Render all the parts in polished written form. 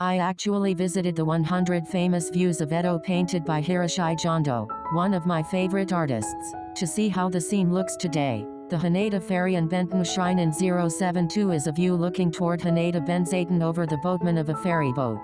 I actually visited the 100 Famous Views of Edo painted by Hiroshige Ando, one of my favorite artists, to see how the scene looks today. The Haneda Ferry and Benten Shrine in 072 is a view looking toward Haneda Benzaiten over the boatman of a ferry boat.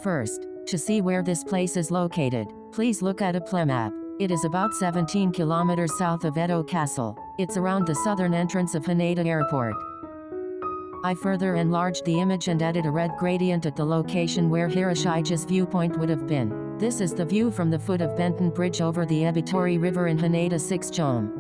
First, to see where this place is located, please look at a plan map. It is about 17 kilometers south of Edo Castle. It's around the southern entrance of Haneda Airport. I further enlarged the image and added a red gradient at the location where Hiroshige's viewpoint would have been. This is the view from the foot of Benten Bridge over the Ebitori River in Haneda 6 Jom.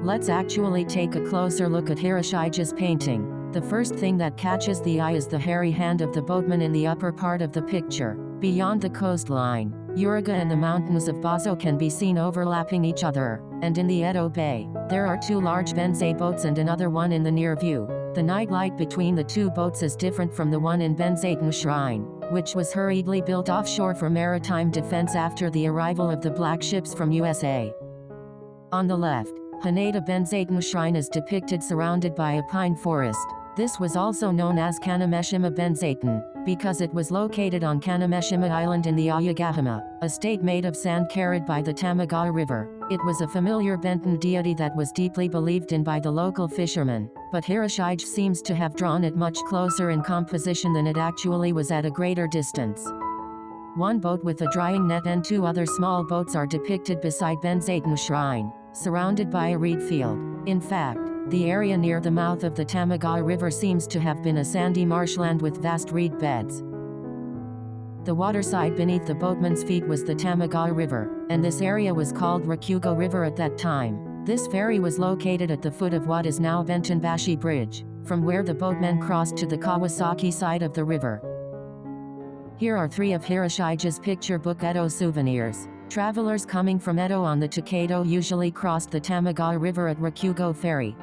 Let's actually take a closer look at Hiroshige's painting. The first thing that catches the eye is the hairy hand of the boatman in the upper part of the picture. Beyond the coastline, Uraga and the mountains of Boso can be seen overlapping each other, and in the Edo Bay, there are two large Benzai boats and another one in the near view. The nightlight between the two boats is different from the one in Benzaiten Shrine, which was hurriedly built offshore for maritime defense after the arrival of the black ships from USA. On the left, Haneda Benzaiten Shrine is depicted surrounded by a pine forest. This was also known as Kanameshima Benzaiten, because it was located on Kanameshima Island in the Oyagahama, a state made of sand carried by the Tamagawa River. It was a familiar Benten deity that was deeply believed in by the local fishermen, but Hiroshige seems to have drawn it much closer in composition than it actually was at a greater distance. One boat with a drying net and two other small boats are depicted beside Benzaiten Shrine, surrounded by a reed field. In fact, the area near the mouth of the Tamagawa River seems to have been a sandy marshland with vast reed beds. The waterside beneath the boatman's feet was the Tamagawa River, and this area was called Ukiyo-e River at that time. This ferry was located at the foot of what is now Benten Bridge, from where the boatmen crossed to the Kawasaki side of the river. Here are three of Hiroshige's picture book Edo souvenirs. Travelers coming from Edo on the Takado usually crossed the Tamagawa River at Ukiyo-e Ferry.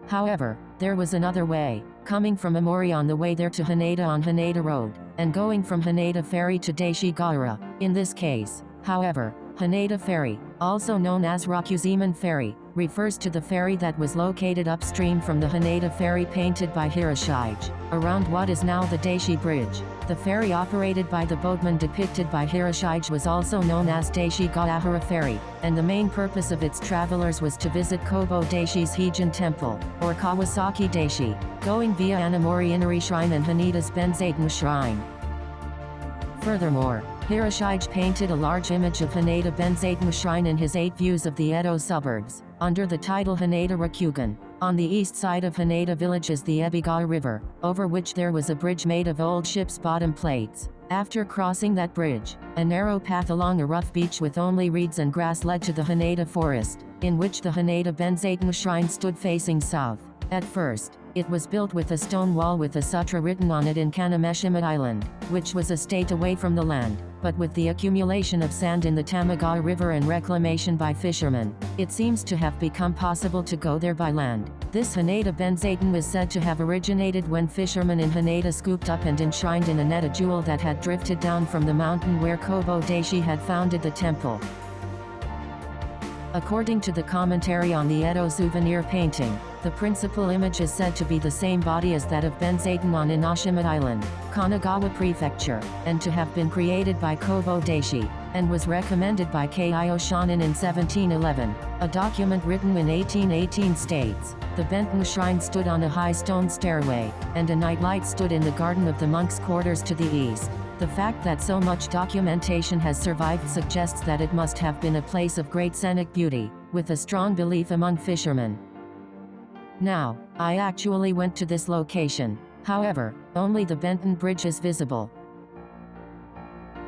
However, there was another way, coming from Amori on the way there to Haneda on Haneda Road, and going from Haneda Ferry to Daishigahara. In this case, however, Haneda Ferry, also known as Rakuzeman Ferry, refers to the ferry that was located upstream from the Haneda Ferry painted by Hiroshige, around what is now the Daishi Bridge. The ferry operated by the boatman depicted by Hiroshige was also known as Daishigahara Ferry, and the main purpose of its travelers was to visit Kobo Daishi's Heijin Temple, or Kawasaki Daishi, going via Anamori Inari Shrine and Haneda's Benzaiten Shrine. Furthermore, Hiroshige painted a large image of Haneda Benzaiten Shrine in his 8 views of the Edo suburbs, under the title Haneda Rakugan. On the east side of Haneda village is the Ebitori River, over which there was a bridge made of old ships' bottom plates. After crossing that bridge, a narrow path along a rough beach with only reeds and grass led to the Haneda forest, in which the Haneda Benzaiten Shrine stood facing south. At first, it was built with a stone wall with a sutra written on it in Kanameshima Island, which was a state away from the land, but with the accumulation of sand in the Tamagawa River and reclamation by fishermen, it seems to have become possible to go there by land. This Haneda Benzaiten was said to have originated when fishermen in Haneda scooped up and enshrined in a net a jewel that had drifted down from the mountain where Kobo Daishi had founded the temple. According to the commentary on the Edo souvenir painting, the principal image is said to be the same body as that of Benzaiten on Inoshima Island, Kanagawa Prefecture, and to have been created by Kobo Daishi, and was recommended by Keiyo Shonin in 1711. A document written in 1818 states, the Benten Shrine stood on a high stone stairway, and a nightlight stood in the garden of the monks' quarters to the east. The fact that so much documentation has survived suggests that it must have been a place of great scenic beauty, with a strong belief among fishermen. Now, I actually went to this location. However, only the Benten Bridge is visible.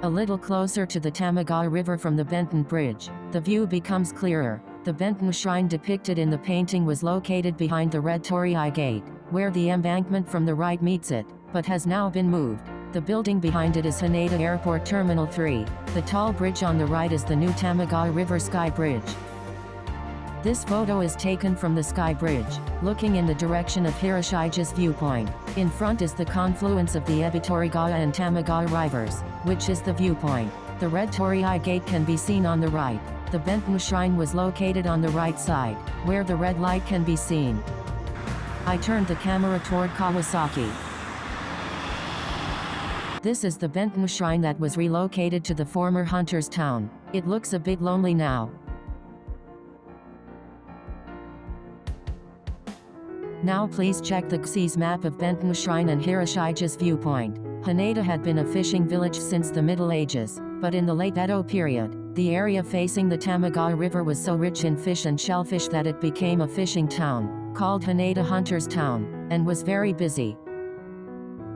A little closer to the Tamagawa River from the Benten Bridge, the view becomes clearer. The Benten Shrine depicted in the painting was located behind the Red Torii Gate, where the embankment from the right meets it, but has now been moved. The building behind it is Haneda Airport Terminal 3. The tall bridge on the right is the new Tamagawa River Sky Bridge. This photo is taken from the Sky Bridge, looking in the direction of Hiroshige's viewpoint. In front is the confluence of the Ebitori and Tamagawa rivers, which is the viewpoint. The Red Torii Gate can be seen on the right. The Benten Shrine was located on the right side, where the red light can be seen. I turned the camera toward Kawasaki. This is the Benten shrine that was relocated to the former hunter's town. It looks a bit lonely now. Now please check the XYZ map of Benten Shrine and Hiroshige's viewpoint. Haneda had been a fishing village since the Middle Ages, but in the late Edo period, the area facing the Tamagawa River was so rich in fish and shellfish that it became a fishing town, called Haneda Hunter's Town, and was very busy.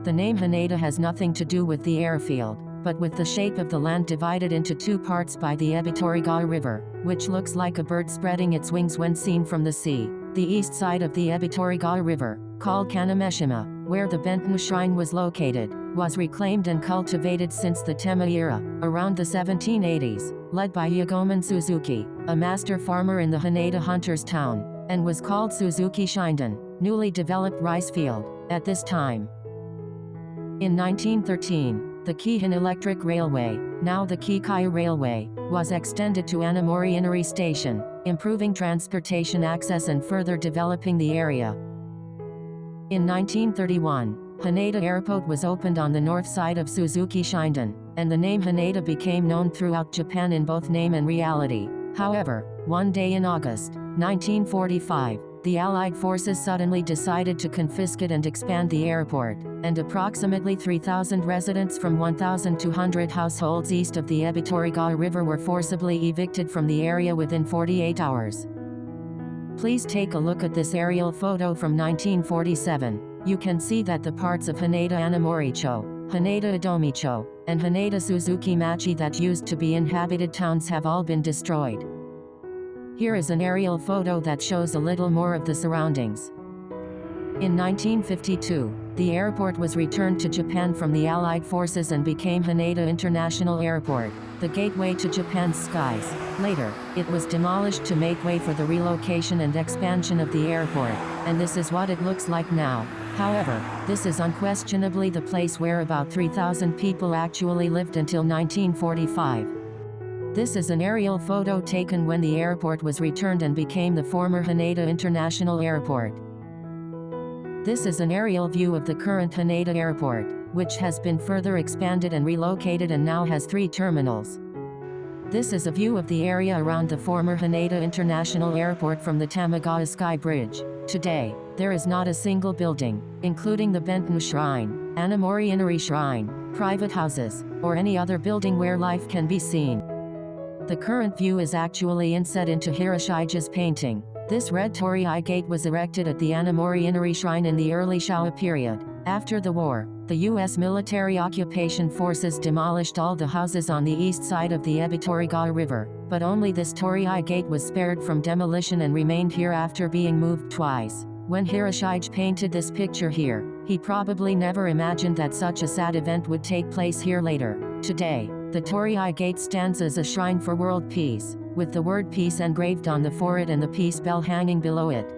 The name Haneda has nothing to do with the airfield, but with the shape of the land divided into two parts by the Ebitori River, which looks like a bird spreading its wings when seen from the sea. The east side of the Ebitori River, called Kanameshima, where the Benten Shrine was located, was reclaimed and cultivated since the Tenma era, around the 1780s, led by Yagoman Suzuki, a master farmer in the Haneda Hunter's Town, and was called Suzuki Shinden, newly developed rice field, at this time. In 1913, the Keihan Electric Railway, now the Kikai Railway, was extended to Anamori Inari Station, improving transportation access and further developing the area. In 1931, Haneda Airport was opened on the north side of Suzuki Shinden, and the name Haneda became known throughout Japan in both name and reality. However, one day in August 1945, the Allied forces suddenly decided to confiscate and expand the airport, and approximately 3,000 residents from 1,200 households east of the Ebitori River were forcibly evicted from the area within 48 hours. Please take a look at this aerial photo from 1947. You can see that the parts of Haneda Anamoricho, Haneda Idomicho, and Haneda Suzuki Machi that used to be inhabited towns have all been destroyed. Here is an aerial photo that shows a little more of the surroundings. In 1952, the airport was returned to Japan from the Allied forces and became Haneda International Airport, the gateway to Japan's skies. Later, it was demolished to make way for the relocation and expansion of the airport, and this is what it looks like now. However, this is unquestionably the place where about 3,000 people actually lived until 1945. This is an aerial photo taken when the airport was returned and became the former Haneda International Airport. This is an aerial view of the current Haneda Airport, which has been further expanded and relocated and now has 3 terminals. This is a view of the area around the former Haneda International Airport from the Tamagawa Sky Bridge. Today, there is not a single building, including the Benten Shrine, Anamori Inari Shrine, private houses, or any other building where life can be seen. The current view is actually inset into Hiroshige's painting. This red torii gate was erected at the Anamori Inari Shrine in the early Showa period. After the war, the U.S. military occupation forces demolished all the houses on the east side of the Ebitori River, but only this torii gate was spared from demolition and remained here after being moved twice. When Hiroshige painted this picture here, he probably never imagined that such a sad event would take place here later. Today, the torii gate stands as a shrine for world peace, with the word peace engraved on the forehead and the peace bell hanging below it.